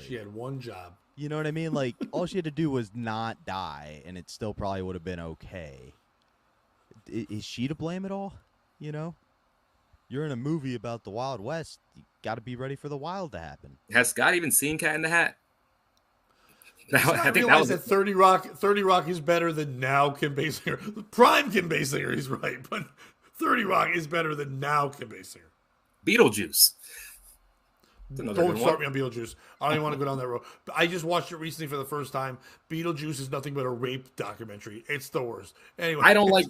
She had one job. You know what I mean? Like, all she had to do was not die, and it still probably would have been okay. Is she to blame at all? You know? You're in a movie about the Wild West. You got to be ready for the wild to happen. Has Scott even seen Cat in the Hat? I realize that 30 Rock is better than now Kim Basinger. Prime Kim Basinger, he's right, but 30 Rock is better than now Kim Basinger. Beetlejuice. Don't start me on Beetlejuice. I don't even want to go down that road. But I just watched it recently for the first time. Beetlejuice is nothing but a rape documentary. It's the worst. Anyway, I don't like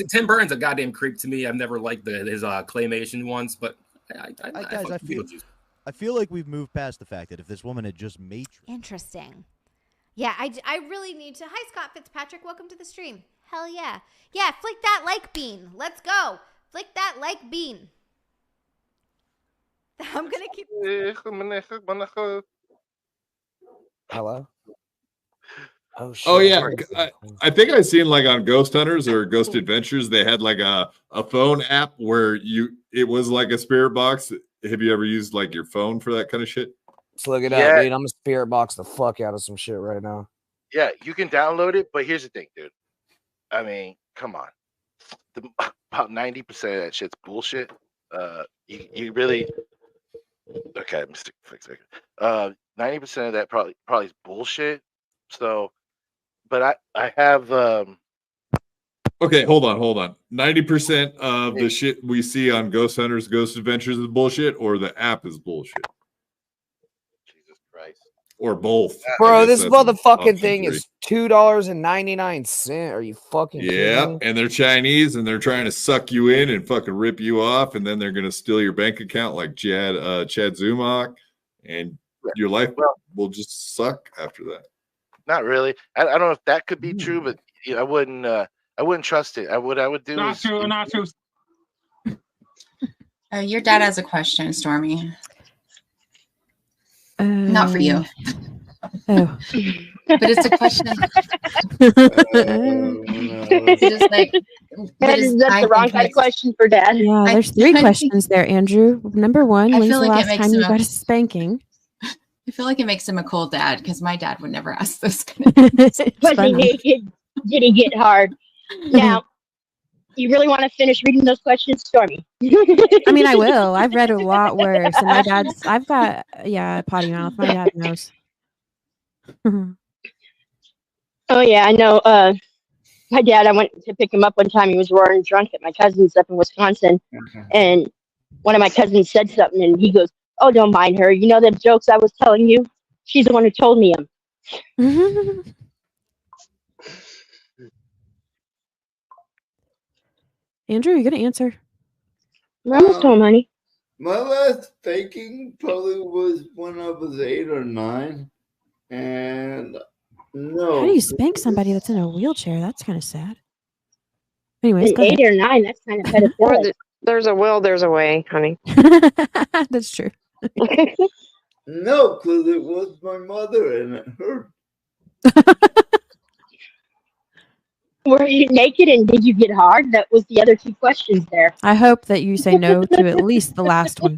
Tim Burton's a goddamn creep to me. I've never liked his claymation ones, but I feel like we've moved past the fact that if this woman had just Matrix. Interesting. Yeah, I really need to. Hi, Scott Fitzpatrick. Welcome to the stream. Hell yeah. Yeah, flick that like bean. Let's go. Flick that like bean. I'm going to keep. Hello? Oh, shit. Oh, yeah. I think I seen like on Ghost Hunters or Ghost Adventures, they had like a phone app where it was like a spirit box. Have you ever used like your phone for that kind of shit? Let's look it up, dude. I'm a spirit box the fuck out of some shit right now. Yeah, you can download it, but here's the thing, dude. I mean, come on. About 90% of that shit's bullshit. You really... Okay, Mr. Fix it. 90% of that probably is bullshit. So, but I have Okay, hold on. 90% of the shit we see on Ghost Hunters, Ghost Adventures is bullshit, or the app is bullshit. Jesus Christ. Or both. Bro, this motherfucking thing is $2.99. Are you fucking kidding me? And they're Chinese and they're trying to suck you in and fucking rip you off, and then they're gonna steal your bank account like Chad Zumach, and your life will just suck after that. Not really. I don't know if that could be true, but I wouldn't trust it. What I would do not is true. Your dad has a question, Stormy. Not for you. Oh. But it's a question. Just like, is that the wrong kind of question for Dad? Yeah, there's three questions there, Andrew. Number one, when's the last time you got a spanking? I feel like it makes him a cool dad because my dad would never ask this kind of questions. Was he naked? Did he get hard? Now, you really want to finish reading those questions, Stormy? I mean, I will. I've read a lot worse. And I've got, potty mouth. My dad knows. Oh, yeah, I know. My dad, I went to pick him up one time. He was roaring drunk at my cousin's up in Wisconsin. And one of my cousins said something, and he goes, "Oh, don't mind her. You know them jokes I was telling you? She's the one who told me them." Andrew, you gonna answer? We're almost home, honey. My last spanking probably was when I was 8 or 9. And no. How do you spank somebody that's in a wheelchair? That's kind of sad. Anyways, 8 or 9, that's kind of pedophilic. There's a will, there's a way, honey. That's true. No, because it was my mother and it hurt. Were you naked and did you get hard? That was the other two questions there. I hope that you say no to at least the last one.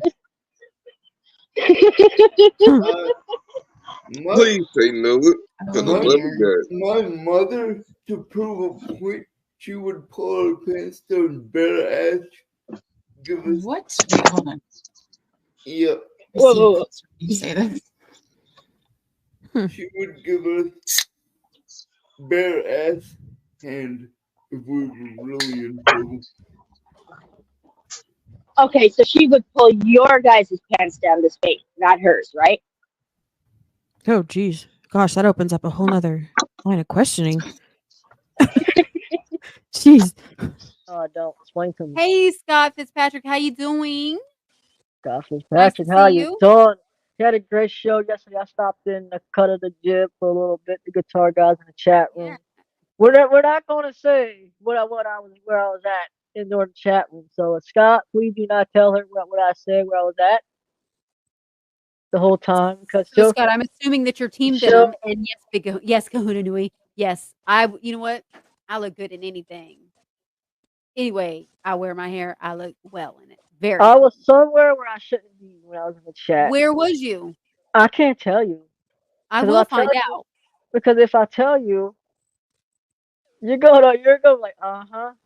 Please say no. My mother, to prove a point, she would pull her pants down bare ass. Give us what? Wait, hold on. Yeah. Whoa. You say this? She would give us bare ass hand if we were really in trouble. Okay, so she would pull your guys' pants down to spank, not hers, right? Oh, geez. Gosh, that opens up a whole nother line of questioning. Jeez. Oh, don't explain to me. Hey, Scott Fitzpatrick, how you doing? Scott Fitzpatrick, how you doing? Had a great show yesterday. I stopped in the cut of the jib for a little bit. The guitar guys in the chat room. Yeah. We're not going to say where I was at in the chat room. So Scott, please do not tell her what I said where I was at the whole time. Because so Scott, I'm assuming that your team did them. And yes, Kahuna Nui. Yes, you know what? I look good in anything. Anyway, I wear my hair. I look well in it. I was somewhere where I shouldn't be when I was in the chat. Where was you? I can't tell you. I 'Cause if will tell find you- out. Because if I tell you, you're going like, yeah,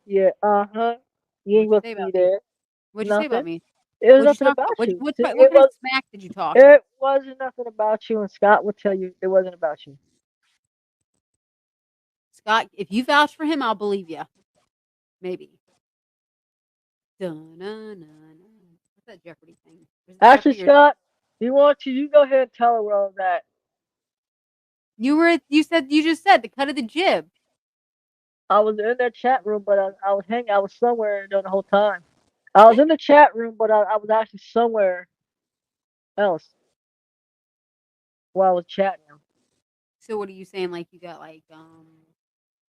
you ain't What'd you supposed say to be about me? there. What'd you say about Nothing. me? It was What'd you nothing talk about about? you. What See, kind of smack did you talk? It wasn't nothing about you, and Scott will tell you it wasn't about you. Scott, if you vouch for him, I'll believe you. Maybe. Dun-dun-dun-dun. What's that Jeopardy thing? Is it Actually, Jeopardy or- Scott, you want to? You go ahead and tell her where I was at. You just said the cut of the jib. I was in that chat room, but I was hanging. I was somewhere during the whole time. I was in the chat room, but I was actually somewhere else while I was chatting. So what are you saying? Like you got like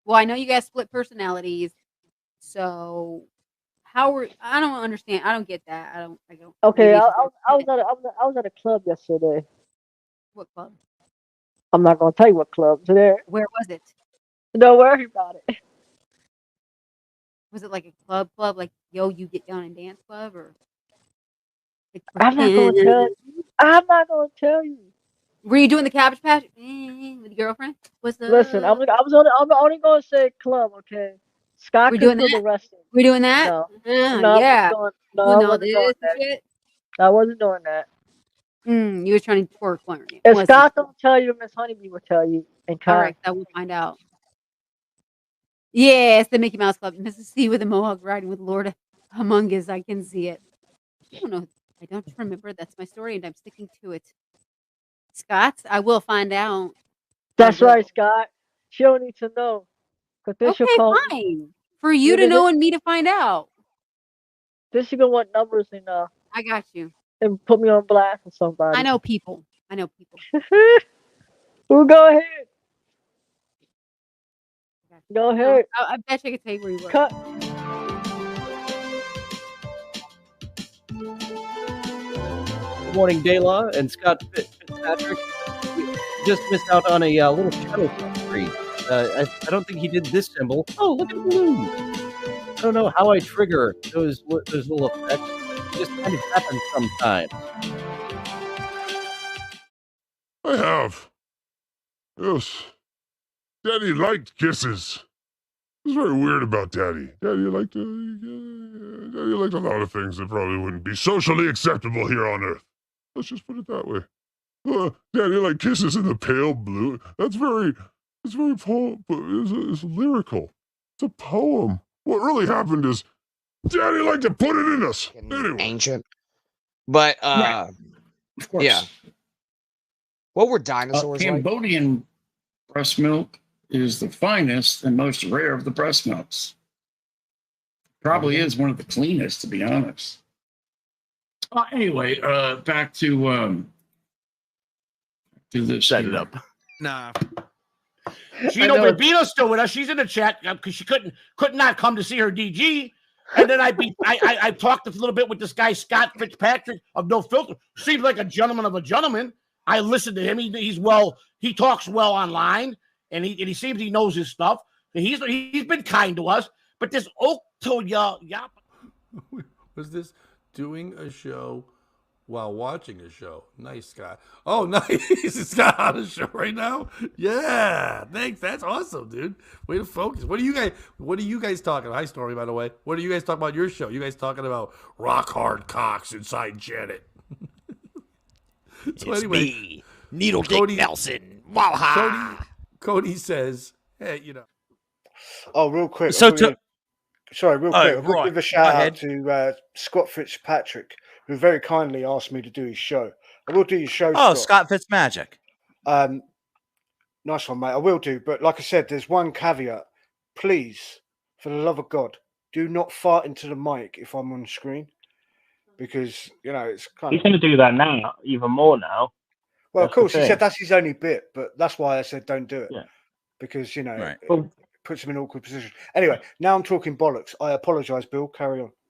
well, I know you guys split personalities. So I don't understand. I don't get that. I don't Okay, maybe I it's just was at a club yesterday. what club? I'm not gonna tell you what club today. Where was it? Don't worry about it. Was it like a club like yo you get down and dance club or like I'm not gonna tell you. I'm not gonna tell you. Were you doing the Cabbage Patch with your girlfriend? Listen, I'm only gonna say club, okay? Scott We're can doing fill the that? rest in. We're doing that? No, Yeah. I Doing all wasn't this doing and that. shit? I wasn't doing that. You were trying to twerk, weren't you? If Scott don't tell you, Miss Honeybee will tell you. And All Kai. right, I will find out. Yeah, it's the Mickey Mouse Club. Mrs. C with a mohawk riding with Lord Humongous. I can see it. I don't know. I don't remember. That's my story, and I'm sticking to it. Scott, I will find out. That's right, Scott. She don't need to know. Cause then she'll Okay, call me. fine. For you to know and me to find out. Then she gonna want numbers and I got you. and put me on blast with somebody. I know people. Well, go ahead. Go ahead. I bet you I could tell you where you were. Cut. Good morning, Dayla and Scott Fitzpatrick. We just missed out on a little shadow tree. I don't think he did this symbol. Oh, look at the balloon. I don't know how I trigger those little effects. It just kind of happens sometimes. I have. Yes. Daddy liked kisses. It's very weird about Daddy. Daddy liked a lot of things that probably wouldn't be socially acceptable here on Earth. Let's just put it that way. Daddy liked kisses in the pale blue. It's lyrical. It's a poem. What really happened is Daddy liked to put it in us. Anyway. Ancient. But, Of course. yeah. What were dinosaurs like? Cambodian breast milk is the finest and most rare of the breast milks. Probably is one of the cleanest, to be honest. Anyway, back to this. Set it up. Nah. Gino Bambino's still with us. She's in the chat because she could not come to see her DG. And then I talked a little bit with this guy Scott Fitzpatrick of No Filter. Seems like a gentleman of a gentleman. I listened to him. He talks well online, and he seems he knows his stuff. He's been kind to us. But this Octo was this doing a show while watching a show? Nice, Scott. Oh, nice. Is Scott on a show right now? Yeah. Thanks. That's awesome, dude. Way to focus. What are you guys talking about? Hi, Stormy, by the way. What are you guys talking about your show? You guys talking about rock hard cocks inside Janet. So it's anyway, me, Needle Dick Nelson. Waha. Cody says, hey, you know. Oh, real quick. So real quick. I right. will give a shout out to Scott Fitzpatrick, who very kindly asked me to do his show. I will do your show. Oh, Scott Fitzmagic. Nice one, mate. I will do. But like I said, there's one caveat. Please, for the love of God, do not fart into the mic if I'm on screen. Because, it's kind He's going to do that now, even more now. Well, of course, he said that's his only bit, but that's why I said don't do it. Yeah. Because, it puts him in an awkward position. Anyway, now I'm talking bollocks. I apologise, Bill. Carry on.